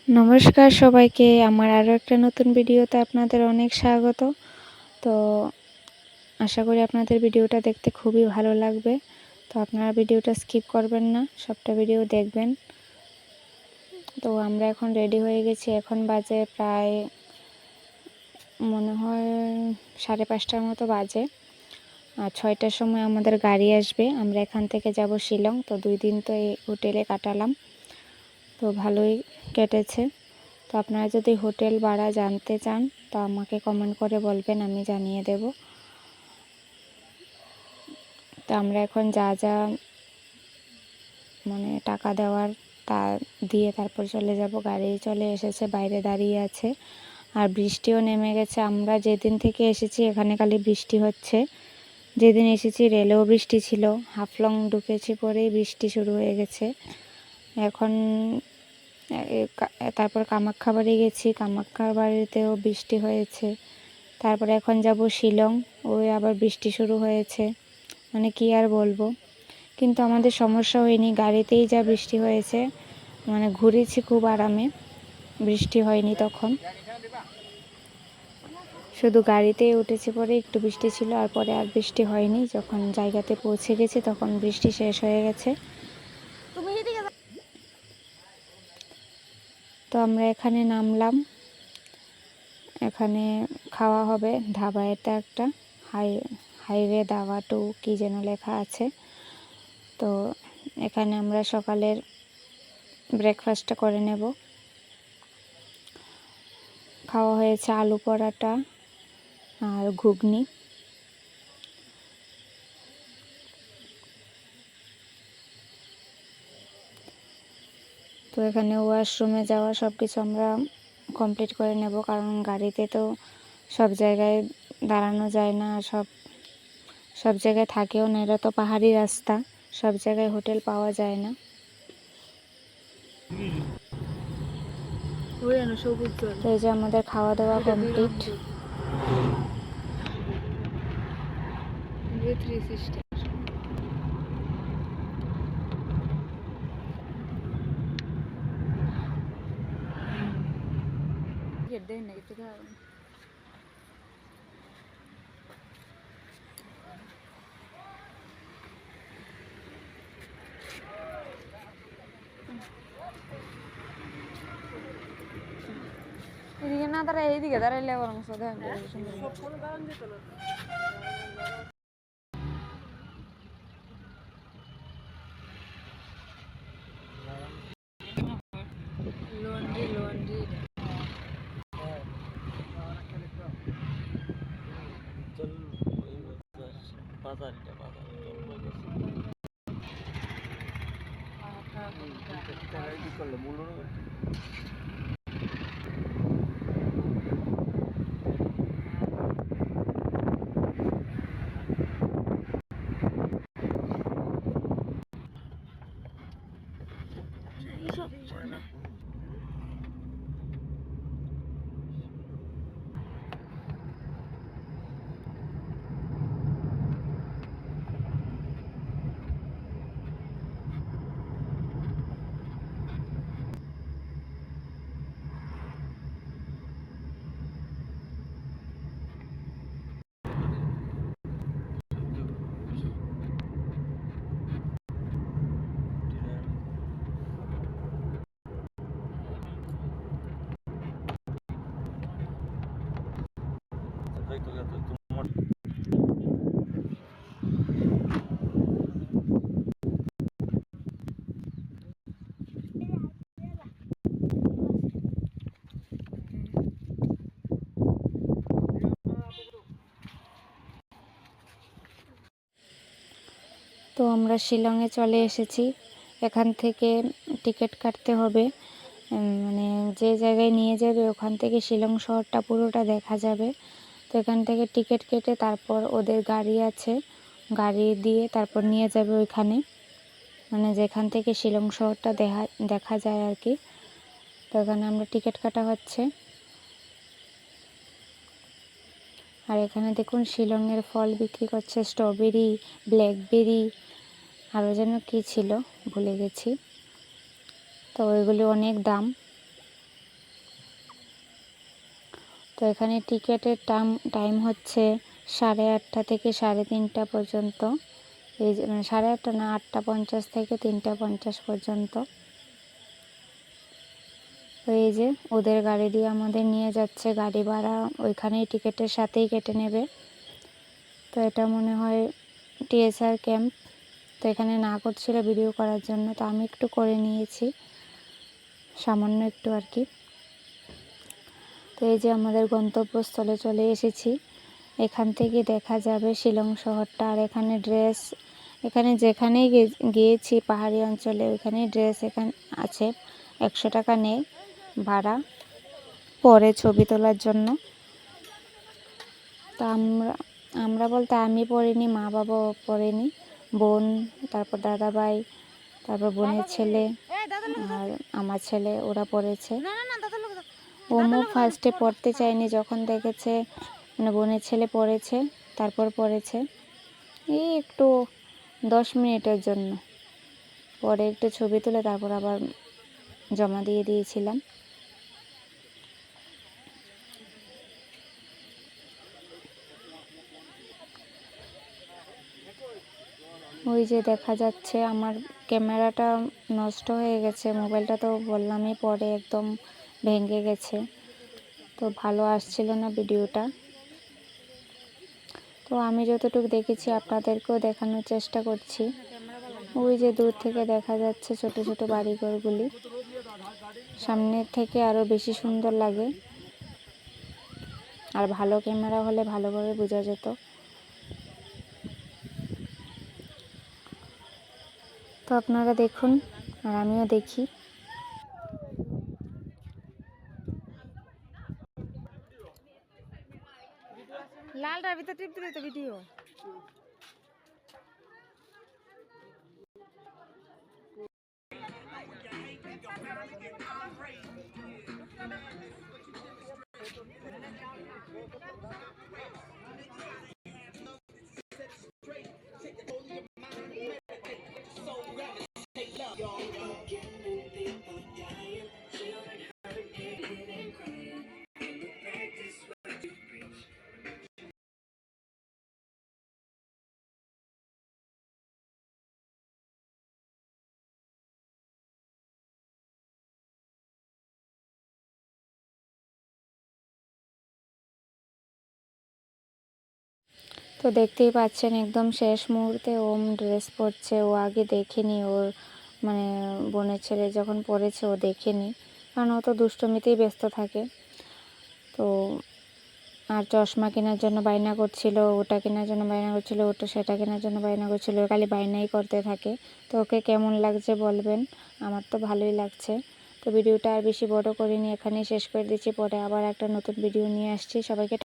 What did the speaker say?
নমস্কার সবাইকে, আমার আরও একটা নতুন ভিডিওতে আপনাদের অনেক স্বাগত। তো আশা করি আপনাদের ভিডিওটা দেখতে খুবই ভালো লাগবে। তো আপনারা ভিডিওটা স্কিপ করবেন না, সবটা ভিডিও দেখবেন। তো আমরা এখন রেডি হয়ে গেছি। এখন বাজে প্রায় মনে হয় 5:30টার মতো বাজে। আর 6টার সময় আমাদের গাড়ি আসবে। আমরা এখান থেকে যাব শিলং। তো 2 দিন তো এই হোটেলে কাটালাম, তো ভালোই কেটেছে। তো আপনারা যদি হোটেল ভাড়া জানতে চান তো আমাকে কমেন্ট করে বলবেন, আমি জানিয়ে দেব। তো আমরা এখন যা যা টাকা দেওয়ার তা দিয়ে তারপর চলে যাব। গাড়ি চলে এসেছে, বাইরে দাঁড়িয়ে আছে। আর বৃষ্টিও নেমে গেছে। আমরা যেদিন থেকে এসেছি এখানে খালি বৃষ্টি হচ্ছে। যেদিন এসেছি রেলেও বৃষ্টি ছিল। হাফলং ঢুকেছি পরেই বৃষ্টি শুরু হয়ে গেছে। এখন তারপর কামাখ্যা বাড়ি গেছি, কামাখ্যা বাড়িতেও বৃষ্টি হয়েছে। তারপরে এখন যাব শিলং, ওই আবার বৃষ্টি শুরু হয়েছে। কি আর বলবো, কিন্তু আমাদের সমস্যা হয়নি। গাড়িতেই যা বৃষ্টি হয়েছে, ঘুরেছি খুব আরামে, বৃষ্টি হয়নি। তখন শুধু গাড়িতেই উঠেছি, পরে একটু বৃষ্টি ছিল, আর পরে আর বৃষ্টি হয়নি। যখন জায়গাতে পৌঁছে গেছি তখন বৃষ্টি শেষ হয়ে গেছে। তো আমরা এখানে নামলাম। এখানে খাওয়া হবে ধাবা, এটা একটা হাইওয়ে ধাবা টু কি যেন লেখা আছে। তো এখানে আমরা সকালের ব্রেকফাস্টটা করে নেব। খাওয়া হয়েছে আলু পরাটা আর ঘুগনি। তো এখানে ওয়াশরুমে যাওয়া সব কিছু আমরা কমপ্লিট করে নেব, কারণ গাড়িতে তো সব জায়গায় দাঁড়ানো যায় না, সব জায়গায় থাকেও না। এটা তো পাহাড়ি রাস্তা, সব জায়গায় হোটেল পাওয়া যায় না। তো এই যে আমাদের খাওয়া দাওয়া কমপ্লিট। এদিকে না দাঁড়ায়, এইদিকে দাঁড়াইলে বরং তো আমরা শিলংয়ে চলে এসেছি। এখান থেকে টিকিট কাটতে হবে। যে জায়গায় নিয়ে যাবে ওখান থেকে শিলং শহরটা পুরোটা দেখা যাবে। তো এখান থেকে টিকিট কেটে তারপর ওদের গাড়ি আছে, গাড়ি দিয়ে তারপর নিয়ে যাবে ওইখানে, যেখান থেকে শিলং শহরটা দেখা যায় আর কি। তো এখানে আমরা টিকিট কাটা হচ্ছে। আর এখানে দেখুন শিলংয়ের ফল বিক্রি করছে, স্ট্রবেরি, ব্ল্যাকবেরি, আরও যেন কী ছিল ভুলে গেছি। তো ওইগুলি অনেক দাম। এখানে টিকিটের টাইম হচ্ছে 8:30 থেকে 3:30 পর্যন্ত। এই যে 8:30 না, 8:50 থেকে 3:50 পর্যন্ত। তো এই যে ওদের গাড়ি দিয়ে আমাদের নিয়ে যাচ্ছে, গাড়ি ভাড়া ওইখানেই টিকিটের সাথেই কেটে নেবে। তো এটা মনে হয় টিএসআর ক্যাম্প। তো এখানে না করছিল ভিডিও করার জন্য, তো আমি একটু করে নিয়েছি, সামান্য একটু আর কি। তো এই যে আমাদের গন্তব্যস্থলে চলে এসেছি। এখান থেকে দেখা যাবে শিলং শহরটা। আর এখানে যেখানেই গিয়েছি পাহাড়ি অঞ্চলে, ওইখানে ড্রেস এখানে আছে, 100 টাকা নেয় ভাড়া পরে ছবি তোলার জন্য। তো আমরা বলতে আমি পড়িনি, মা বাবাও পড়েনি, বোন, তারপর দাদা ভাই, তারপর বোনের ছেলে আর আমার ছেলে, ওরা পড়েছে। ওমো ফার্স্টে পড়তে চায়নি, যখন দেখেছে মানে বোনের ছেলে পড়েছে তারপর পড়েছে। এই একটু 10 মিনিটের জন্য, পরে একটু ছবি তুলে তারপর আবার জমা দিয়ে দিয়েছিলাম। ওই যে দেখা যাচ্ছে আমার ক্যামেরাটা নষ্ট হয়ে গেছে, মোবাইলটা তো বললামই পরে একদম ভেঙে গেছে, তো ভালো আসছিল না ভিডিওটা। তো আমি যতটুকু দেখেছি আপনাদেরকেও দেখানোর চেষ্টা করছি। ওই যে দূর থেকে দেখা যাচ্ছে ছোট ছোট বাড়িঘরগুলি, সামনের থেকে আরও বেশি সুন্দর লাগে। আর ভালো ক্যামেরা হলে ভালোভাবে বোঝা যেত। তো আপনারা দেখুন আর আমিও দেখি। লালটার ভিতর টিপ দিলে তো ভিডিও। তো দেখতেই পাচ্ছেন একদম শেষ মুহূর্তে ওম ড্রেস পরছে। ও আগে দেখেনি, ওর মানে বোনের ছেলে যখন পরেছে ও দেখেনি, কারণ ও তো দুষ্টমিতেই ব্যস্ত থাকে। তো আর চশমা কেনার জন্য বায়না করছিল, ওটা কেনার জন্য বায়না করছিল, ওটা সেটা কেনার জন্য বায়না করছিল, খালি বায়নাই করতে থাকে। তো ওকে কেমন লাগছে বলবেন, আমার তো ভালোই লাগছে। তো ভিডিওটা আর বেশি বড় করিনি, এখানেই শেষ করে দিচ্ছি। পরে আবার একটা নতুন ভিডিও নিয়ে আসছি। সবাইকে